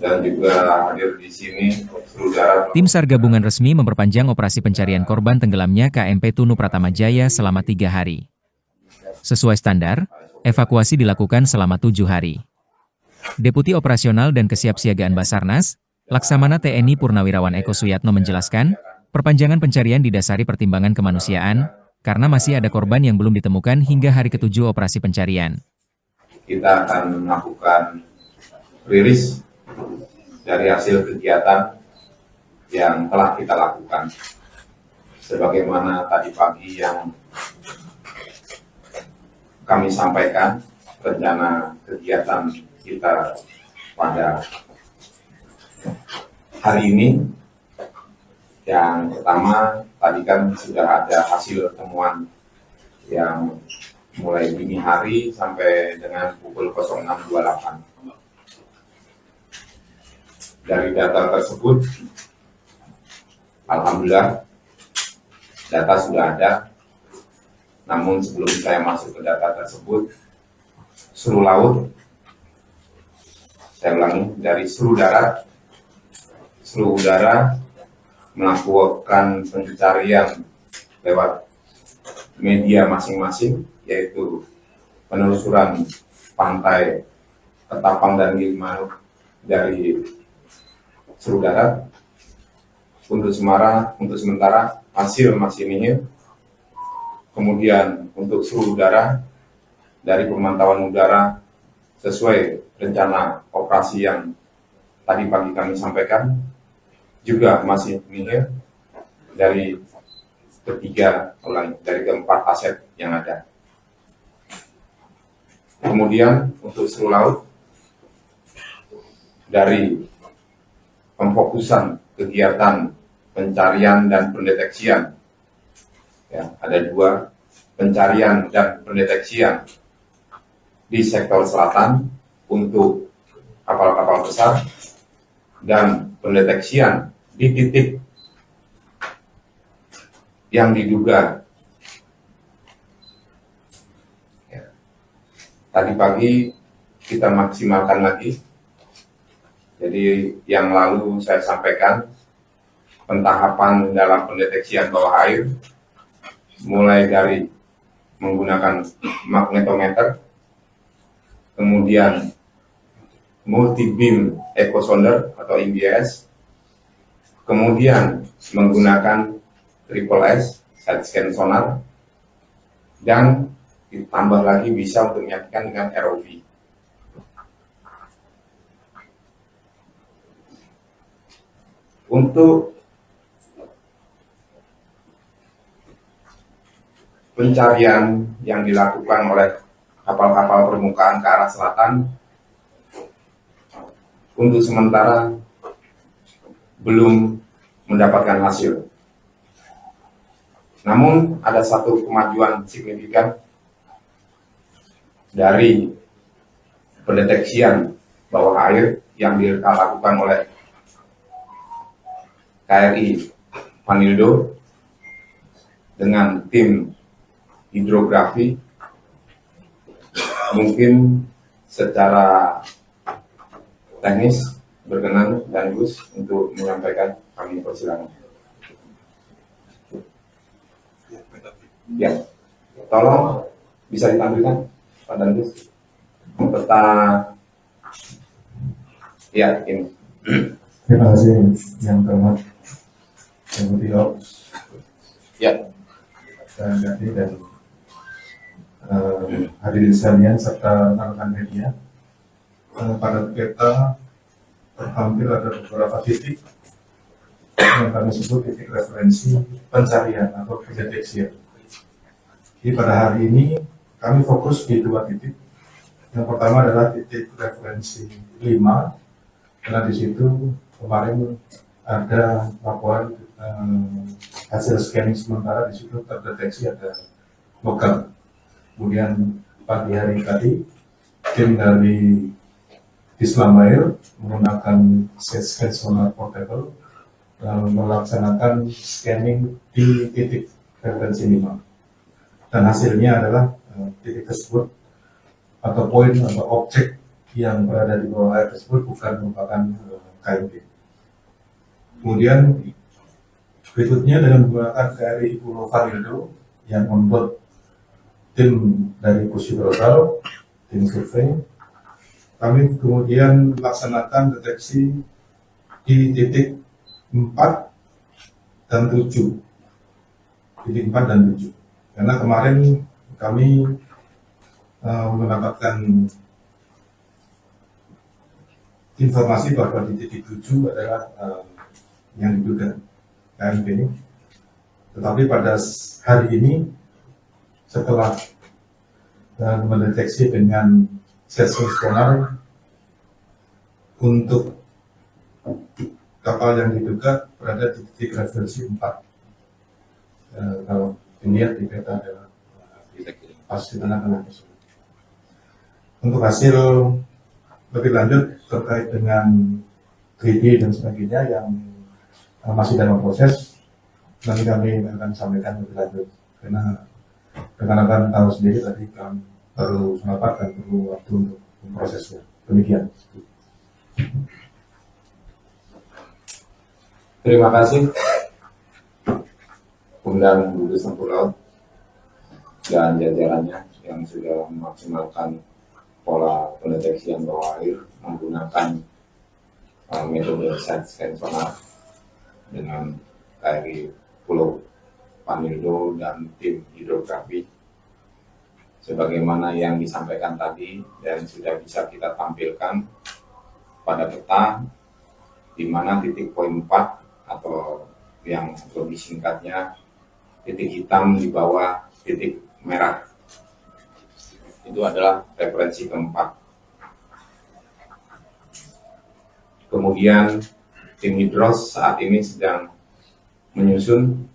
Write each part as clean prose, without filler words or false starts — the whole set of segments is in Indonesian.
dan juga hadir di sini saudara. Tim SAR gabungan resmi memperpanjang operasi pencarian korban tenggelamnya KMP Tunu Pratama Jaya selama 3 hari. Sesuai standar, evakuasi dilakukan selama 7 hari. Deputi Operasional dan Kesiapsiagaan Basarnas, Laksamana TNI Purnawirawan Eko Suyatno menjelaskan, perpanjangan pencarian didasari pertimbangan kemanusiaan, karena masih ada korban yang belum ditemukan hingga hari ke-7 operasi pencarian. Kita akan melakukan rilis dari hasil kegiatan yang telah kita lakukan. Sebagaimana tadi pagi yang kami sampaikan, rencana kegiatan kita pada hari ini. Yang pertama, tadi kan sudah ada hasil temuan yang mulai dini hari sampai dengan pukul 06.28. Dari data tersebut, alhamdulillah, data sudah ada. Namun sebelum saya masuk ke data tersebut, seluruh laut, saya ulangi, dari seluruh darat, seluruh udara, melakukan pencarian lewat media masing-masing, yaitu penelusuran pantai Ketapang dan Gilimanuk dari seluruh darat. Untuk sementara hasil masih nihil. Kemudian untuk seluruh udara, dari pemantauan udara sesuai rencana operasi yang tadi pagi kami sampaikan, juga masih nihil dari keempat aset yang ada. Kemudian untuk seluruh laut, dari pemfokusan kegiatan pencarian dan pendeteksian, ya, ada 2, pencarian dan pendeteksian di sektor selatan untuk kapal-kapal besar, dan pendeteksian di titik yang diduga. Ya. Tadi pagi kita maksimalkan lagi. Jadi yang lalu saya sampaikan pentahapan dalam pendeteksian bawah air, mulai dari menggunakan magnetometer, kemudian multi beam echo sounder atau MBS, kemudian menggunakan triple S side scan sonar, dan ditambah lagi bisa untuk menyaksikan dengan ROV. Untuk pencarian yang dilakukan oleh kapal-kapal permukaan ke arah selatan, untuk sementara belum mendapatkan hasil. Namun ada satu kemajuan signifikan dari pendeteksian bawah air yang dilakukan oleh KRI Vanildo dengan tim hidrografi. Mungkin secara teknis berkenan dan Gus untuk menyampaikan, kami persilakan. Ya, tolong bisa ditampilkan Pak Dangus peta. Ya, ini. Terima kasih yang terhormat Deputi Ops, Ya, dan Gati, dan hadirin sekalian serta rekan-rekan media. Pada peta hampir ada beberapa titik yang kami sebut titik referensi pencarian atau pendeteksian. Jadi pada hari ini kami fokus di 2 titik. Yang pertama adalah titik referensi 5, karena di situ kemarin ada laporan hasil scanning sementara, di situ terdeteksi ada logam. Kemudian pagi hari tadi tim dari Islamair menggunakan scan sonar portable melaksanakan scanning di titik referensi 5, dan hasilnya adalah titik tersebut atau poin atau objek yang berada di bawah air tersebut bukan merupakan KMP. Kemudian berikutnya dengan menggunakan KRI Pulau Varildo yang membuat tim dari Pusat Global, tim survei, kami kemudian melaksanakan deteksi di titik 4 dan 7. Titik 4 dan 7. Karena kemarin kami mendapatkan informasi bahwa di titik 7 adalah yang diduga KMP. Tetapi pada hari ini setelah mendeteksi dengan seismik sonar untuk kapal yang diduga berada di titik referensi 4. Kalau dilihat di peta adalah pas di tengah-tengah tersebut. Untuk hasil lebih lanjut terkait dengan 3D dan sebagainya yang masih dalam proses, nanti kami akan sampaikan lebih lanjut. Karena rekan-rekan tahu sendiri tadi kami perlu rapat dan perlu waktu untuk memprosesnya. Demikian. Terima kasih Undang Budi Sampurnaut dan jajarannya yang sudah memaksimalkan pola pendeteksian bawah air menggunakan metode side-scan sonar dengan KRI Pulau Varildo dan tim hidrografi sebagaimana yang disampaikan tadi dan sudah bisa kita tampilkan pada peta di mana titik poin 4 atau yang lebih singkatnya titik hitam di bawah titik merah itu adalah referensi keempat. Kemudian tim hidros saat ini sedang menyusun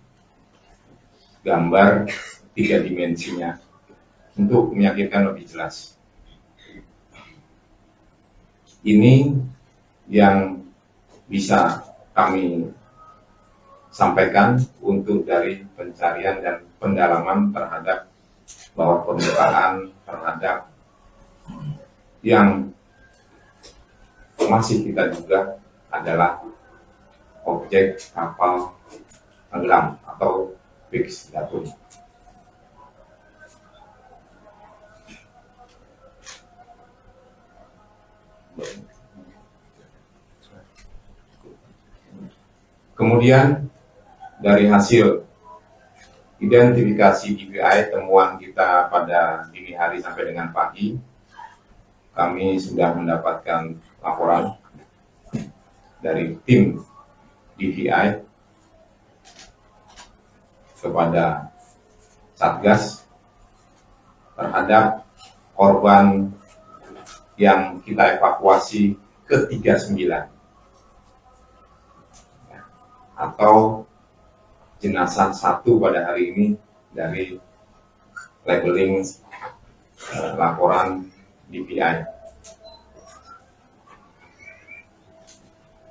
gambar 3 dimensinya untuk meyakinkan lebih jelas. Ini yang bisa kami sampaikan untuk dari pencarian dan pendalaman terhadap bawah permukaan terhadap yang masih kita duga adalah objek kapal tenggelam atau fix datum. Kemudian dari hasil identifikasi DVI temuan kita pada dini hari sampai dengan pagi, kami sudah mendapatkan laporan dari tim DVI kepada Satgas terhadap korban yang kita evakuasi ke 39 atau jenazah 1 pada hari ini dari labeling laporan DVI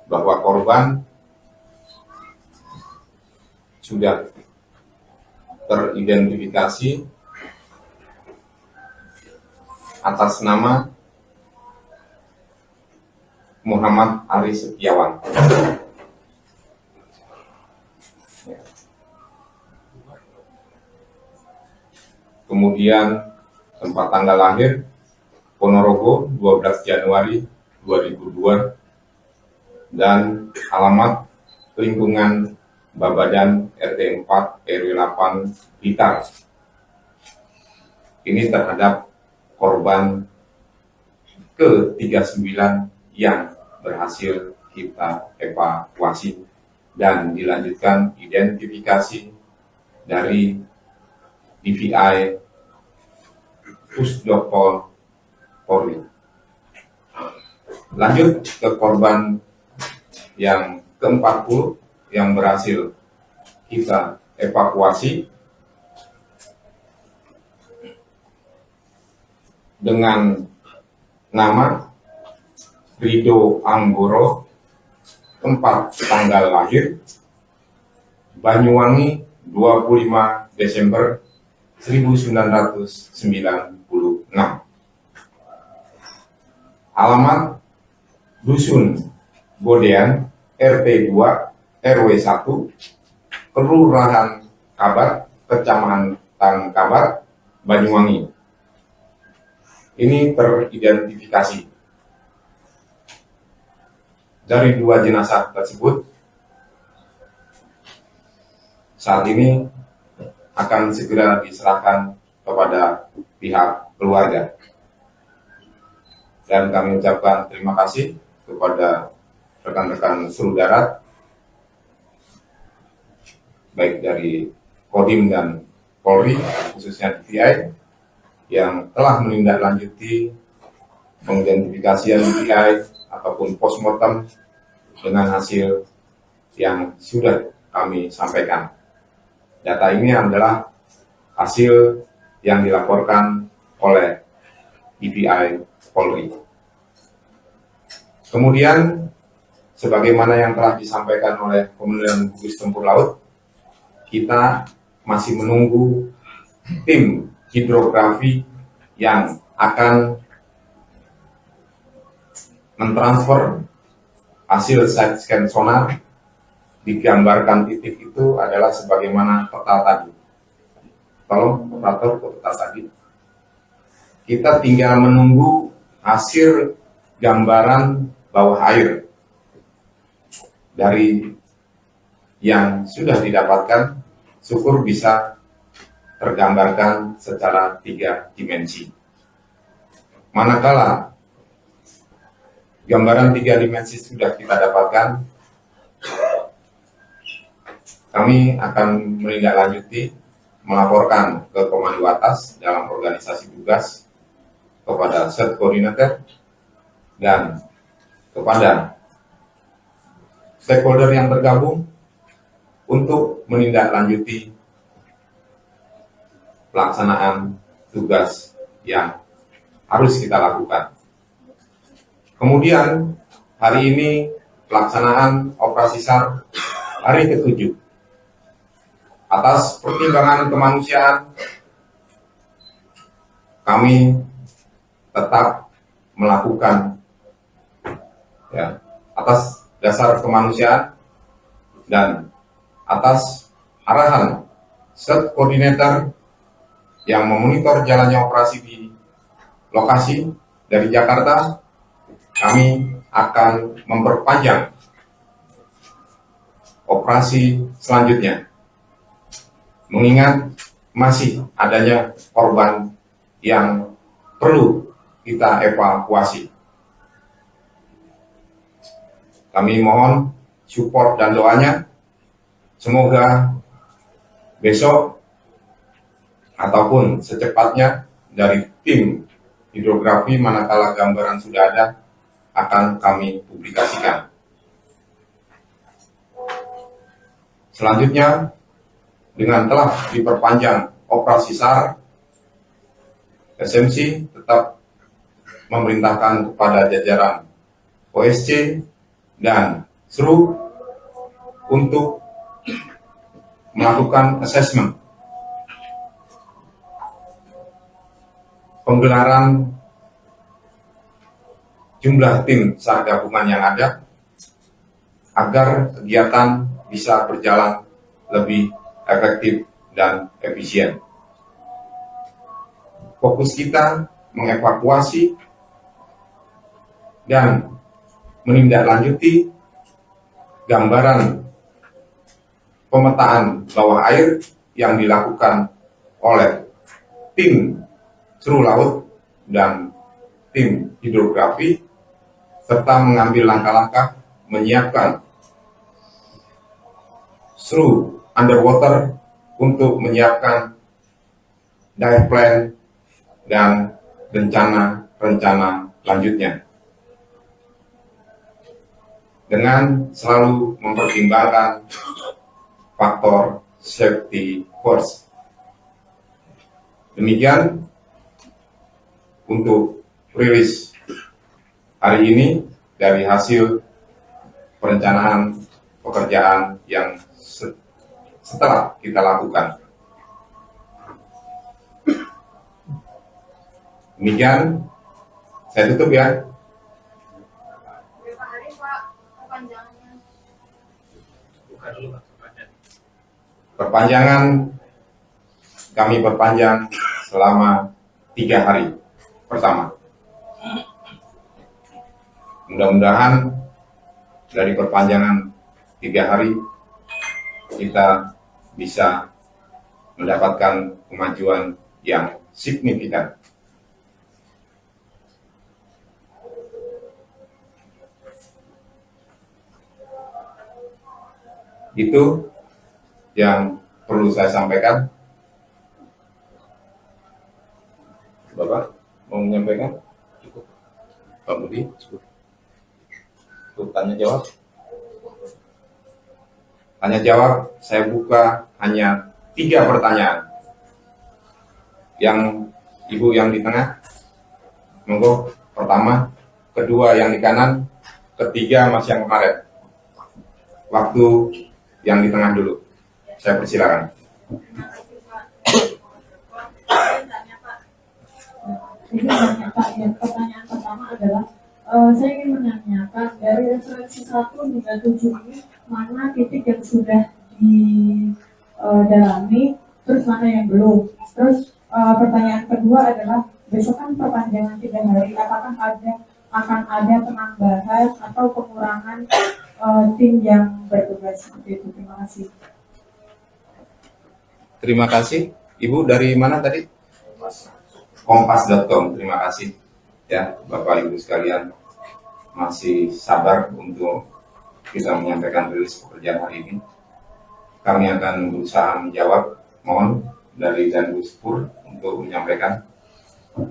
bahwa korban sudah teridentifikasi atas nama Muhammad Ari Setiawan. Kemudian tempat tanggal lahir Ponorogo 12 Januari 2002 dan alamat lingkungan Babadan RT 4 RW 8 Blitar. Ini terhadap korban ke-39 yang berhasil kita evakuasi dan dilanjutkan identifikasi dari DVI Pusdokpol Polri. Lanjut ke korban yang ke-40 yang berhasil kita evakuasi dengan nama Rido Anggoro, tempat tanggal lahir Banyuwangi 25 Desember 1996. alamat Dusun Bodean, RT 2, RW 1, Kelurahan Kabar, Kecamatan Kabar, Banyuwangi. Ini teridentifikasi. Dari 2 jenazah tersebut, saat ini akan segera diserahkan kepada pihak keluarga. Dan kami ucapkan terima kasih kepada rekan-rekan seluruh darat, baik dari Kodim dan Polri, khususnya DVI, yang telah menindaklanjuti pengidentifikasian DVI ataupun postmortem dengan hasil yang sudah kami sampaikan. Data ini adalah hasil yang dilaporkan oleh DVI Polri. Kemudian, sebagaimana yang telah disampaikan oleh Komandan Gugus Tempur Laut, kita masih menunggu tim hidrografi yang akan mentransfer hasil side scan sonar. Digambarkan titik itu adalah sebagaimana peta tadi. Tolong operator ke peta tadi. Kita tinggal menunggu hasil gambaran bawah air dari yang sudah didapatkan, syukur bisa tergambarkan secara 3 dimensi. Manakala gambaran 3 dimensi sudah kita dapatkan, kami akan menindaklanjuti, melaporkan ke komando atas dalam organisasi tugas, kepada set koordinator, dan kepada stakeholder yang tergabung untuk menindaklanjuti pelaksanaan tugas yang harus kita lakukan. Kemudian hari ini pelaksanaan operasi SAR hari ke-7. Atas pertimbangan kemanusiaan, kami tetap melakukan atas dasar kemanusiaan dan atas arahan set koordinator yang memonitor jalannya operasi di lokasi dari Jakarta, kami akan memperpanjang operasi selanjutnya, mengingat masih adanya korban yang perlu kita evakuasi. Kami mohon support dan doanya, semoga besok ataupun secepatnya dari tim hidrografi, manakala gambaran sudah ada, akan kami publikasikan. Selanjutnya, dengan telah diperpanjang operasi SAR, SMC tetap memerintahkan kepada jajaran OSC dan SRU untuk melakukan assessment penggelaran jumlah tim SAR gabungan yang ada agar kegiatan bisa berjalan lebih efektif dan efisien. Fokus kita mengevakuasi dan menindaklanjuti gambaran pemetaan bawah air yang dilakukan oleh tim seru laut dan tim hidrografi, serta mengambil langkah-langkah menyiapkan seru underwater untuk menyiapkan dive plan dan rencana-rencana lanjutnya, dengan selalu mempertimbangkan faktor safety first. Demikian untuk rilis hari ini dari hasil perencanaan pekerjaan yang setelah kita lakukan. Demikian, saya tutup ya. Perpanjangan kami perpanjang selama 3 hari pertama. Mudah-mudahan dari perpanjangan 3 hari kita bisa mendapatkan kemajuan yang signifikan. Itu yang perlu saya sampaikan. Bapak mau menyampaikan? Cukup. Pak Budi? Cukup. Cukup tanya jawab? Tanya jawab, saya buka hanya 3 pertanyaan. Yang Ibu yang di tengah, monggo. Pertama, kedua yang di kanan, ketiga Mas yang kemarin. Waktu yang di tengah dulu. Saya persilakan. Pertanyaan pertama adalah saya ingin menanyakan dari referensi 1 hingga 7 ini mana titik yang sudah didalami, terus mana yang belum. Terus pertanyaan kedua adalah besok kan perpanjangan 3 hari, apakah akan ada penambahan atau pengurangan tim yang bertugas seperti itu? Terima kasih. Terima kasih. Ibu dari mana tadi? Kompas.com. Terima kasih ya Bapak Ibu sekalian, masih sabar untuk bisa menyampaikan rilis pekerjaan hari ini. Kami akan berusaha menjawab. Mohon dari Danbus Pur untuk menyampaikan.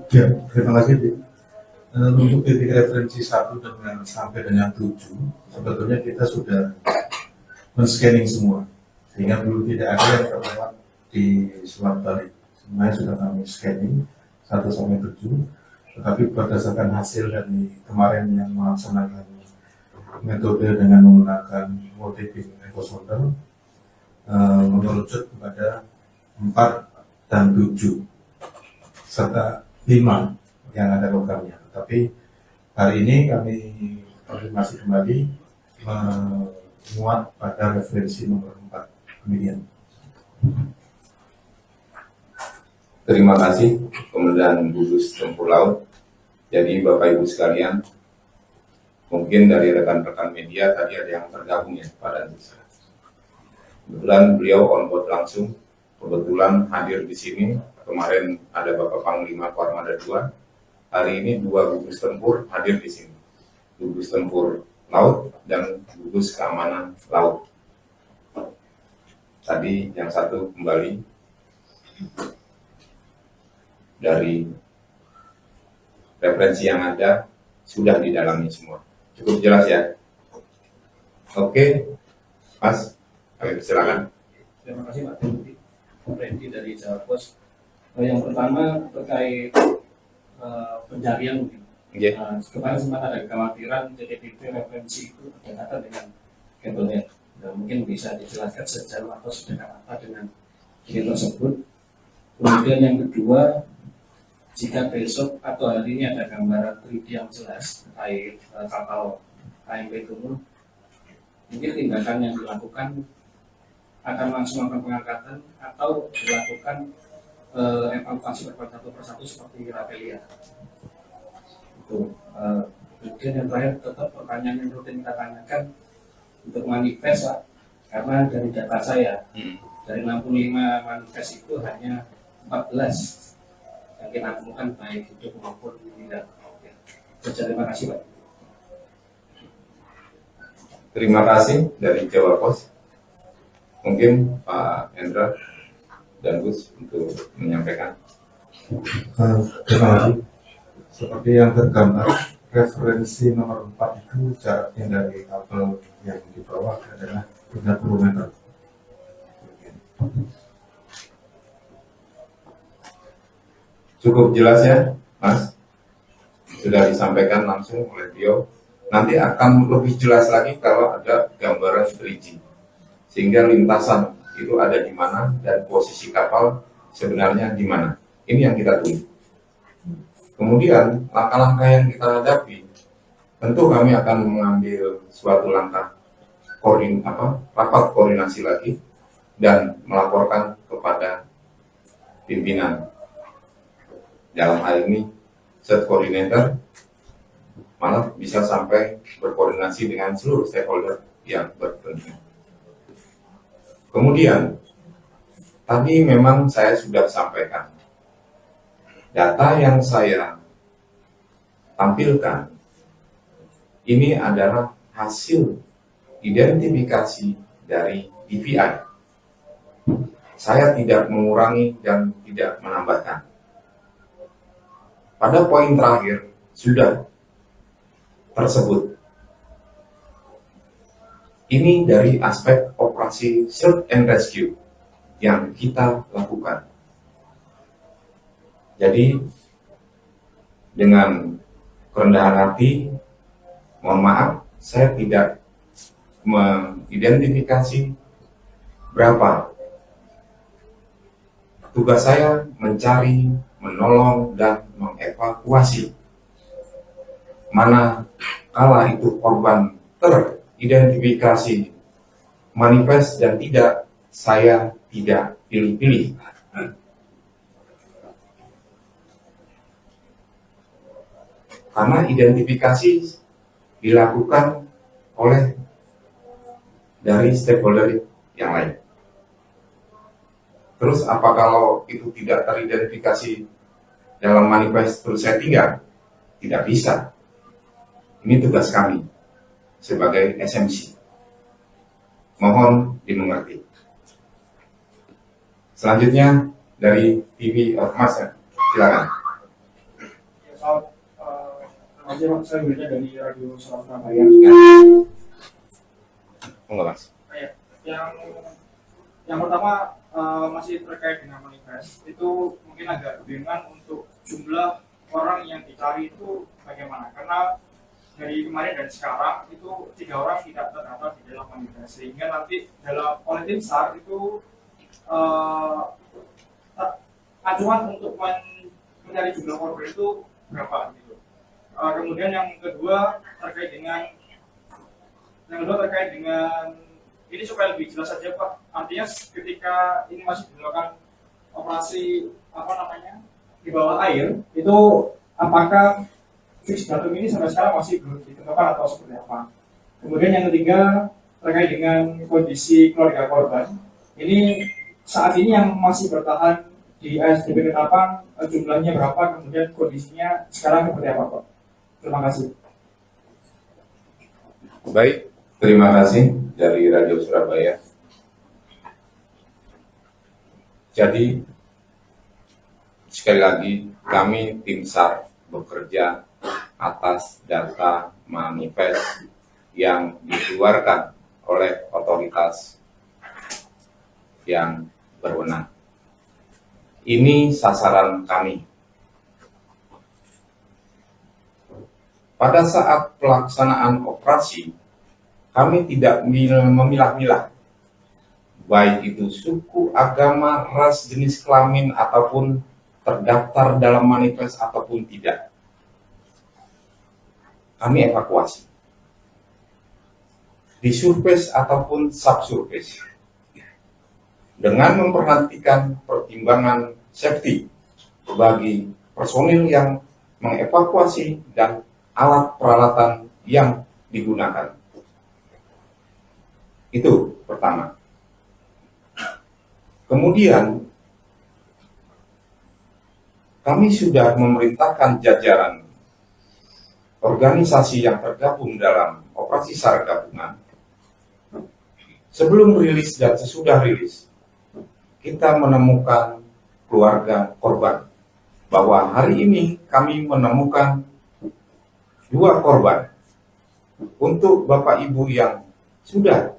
Ya, terima kasih. Untuk titik referensi 1 sampai dengan 7, sebetulnya kita sudah men-scanning semua, sehingga belum tidak ada yang terlewat di surat balik. Semuanya sudah kami scanning 1 sampai 7, tetapi berdasarkan hasil dari kemarin yang melaksanakan metode dengan menggunakan multi-beam echo sounder, mengerucut kepada 4 dan 7 serta 5 yang ada logamnya. Tapi hari ini kami konfirmasi kembali menguat pada referensi nomor 4. Demikian. Terima kasih Komandan Gugus Tempur Laut. Jadi Bapak Ibu sekalian, mungkin dari rekan-rekan media tadi ada yang tergabung ya pada Anissa. Kebetulan beliau on board langsung, kebetulan hadir di sini. Kemarin ada Bapak Panglima Koarmada 2, hari ini 2 gugus tempur hadir di sini, gugus tempur laut dan gugus keamanan laut. Tadi yang satu kembali dari referensi yang ada sudah didalami semua. Cukup jelas ya? Oke, Mas, ayo silakan. Terima kasih Pak Randy dari Jawa Pos. Yang pertama terkait pencarian mungkin. Kemarin sempat ada kekhawatiran JTTP referensi itu berdekatan dengan kabelnya. Mungkin bisa dijelaskan sejauh atau sedekat apa dengan ini tersebut. Kemudian yang kedua, jika besok atau hari ini ada gambaran 3D yang jelas terkait kapal KMP Tunu, mungkin tindakan yang dilakukan akan langsung melakukan pengangkatan atau dilakukan evaluasi satu persatu seperti Rapelia. Itu. Kemudian yang terakhir tetap pertanyaan yang rutin kita tanyakan untuk manifest Pak, karena dari data saya dari 65 manifest itu hanya 14 yang kita temukan baik hidup maupun tidak. Terima kasih Pak. Terima kasih dari Jawa Pos. Mungkin Pak Hendra dan Gus untuk menyampaikan. Terima kasih. Seperti yang tergambar, referensi nomor 4 itu jaraknya dari kabel yang di bawah adalah 30 meter. Cukup jelas ya, Mas? Sudah disampaikan langsung oleh beliau. Nanti akan lebih jelas lagi kalau ada gambaran 3D. Sehingga lintasan itu ada di mana dan posisi kapal sebenarnya di mana. Ini yang kita tunggu. Kemudian langkah-langkah yang kita hadapi, tentu kami akan mengambil suatu langkah rapat koordinasi lagi dan melaporkan kepada pimpinan. Dalam hal ini set coordinator, malah bisa sampai berkoordinasi dengan seluruh stakeholder yang berkepentingan. Kemudian, tadi memang saya sudah sampaikan, data yang saya tampilkan ini adalah hasil identifikasi dari DPI. Saya tidak mengurangi dan tidak menambahkan. Pada poin terakhir sudah tersebut. Ini dari aspek operasi search and rescue yang kita lakukan. Jadi dengan kerendahan hati, mohon maaf, saya tidak mengidentifikasi berapa. Tugas saya mencari, menolong, dan mengevakuasi. Mana kala itu korban teridentifikasi, manifest dan tidak, saya tidak pilih-pilih. Karena identifikasi dilakukan oleh dari stakeholder yang lain. Terus apa kalau itu tidak teridentifikasi dalam manifest terus saya tinggal? Tidak bisa. Ini tugas kami sebagai SMC. Mohon dimengerti. Selanjutnya dari TV Mas, silakan. Saya Wilda dari Radio Surabaya. Enggak, Mas. Yang pertama masih terkait dengan manifest, itu mungkin agak bingung untuk jumlah orang yang dicari itu bagaimana, karena dari kemarin dan sekarang itu 3 orang tidak terdaftar di dalam manifest, sehingga nanti dalam oleh tim SAR itu acuan untuk mencari jumlah korban itu berapa gitu. Kemudian yang kedua terkait dengan ini supaya lebih jelas saja Pak, artinya ketika ini masih dilakukan operasi di bawah air, itu apakah fix datum ini sampai sekarang masih belum ditentukan atau seperti apa? Kemudian yang ketiga terkait dengan kondisi keluarga korban, ini saat ini yang masih bertahan di ASDP Ketapang jumlahnya berapa, kemudian kondisinya sekarang seperti apa Pak? Terima kasih. Baik, terima kasih dari Radio Surabaya. Jadi, sekali lagi, kami tim SAR bekerja atas data manifest yang dikeluarkan oleh otoritas yang berwenang. Ini sasaran kami. Pada saat pelaksanaan operasi, kami tidak memilah-milah, baik itu suku, agama, ras, jenis kelamin, ataupun terdaftar dalam manifest ataupun tidak. Kami evakuasi. Di surface ataupun subsurface. Dengan memperhatikan pertimbangan safety bagi personil yang mengevakuasi dan alat peralatan yang digunakan. Itu pertama. Kemudian, kami sudah memerintahkan jajaran organisasi yang tergabung dalam operasi SAR gabungan. Sebelum rilis dan sesudah rilis, kita menemukan keluarga korban. Bahwa hari ini kami menemukan 2 korban. Untuk Bapak Ibu yang sudah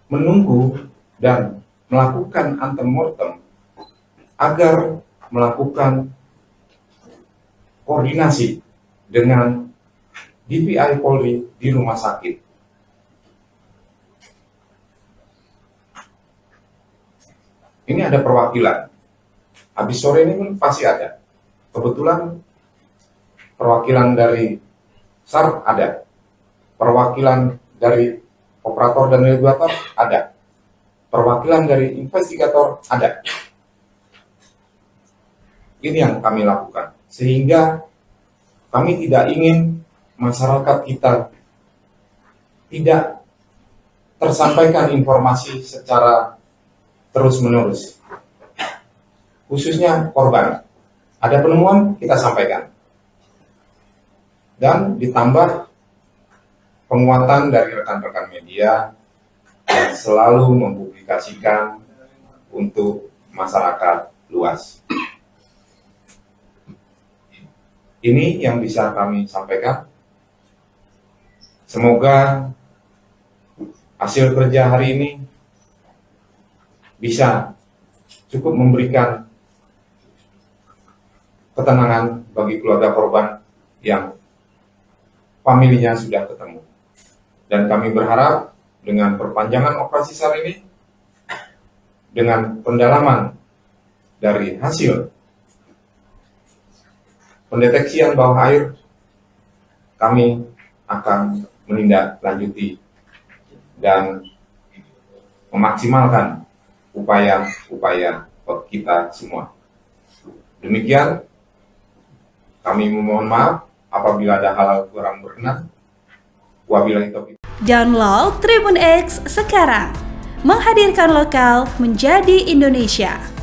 menunggu dan melakukan antemortem agar melakukan koordinasi dengan DPI Polri di rumah sakit. Ini ada perwakilan. Habis sore ini pun pasti ada. Kebetulan perwakilan dari SAR ada. Perwakilan dari operator dan regulator ada, perwakilan dari investigator ada. Ini yang kami lakukan, sehingga kami tidak ingin masyarakat kita tidak tersampaikan informasi secara terus-menerus, khususnya korban. Ada penemuan, kita sampaikan. Dan ditambah penguatan dari rekan-rekan media yang selalu mempublikasikan untuk masyarakat luas. Ini yang bisa kami sampaikan. Semoga hasil kerja hari ini bisa cukup memberikan ketenangan bagi keluarga korban yang familinya sudah ketemu. Dan kami berharap dengan perpanjangan operasi SAR ini, dengan pendalaman dari hasil pendeteksian bawah air, kami akan menindaklanjuti dan memaksimalkan upaya-upaya kita semua. Demikian, kami memohon maaf apabila ada hal kurang berkenan. Wabillahi taufiq. Download Tribun X sekarang, menghadirkan lokal menjadi Indonesia.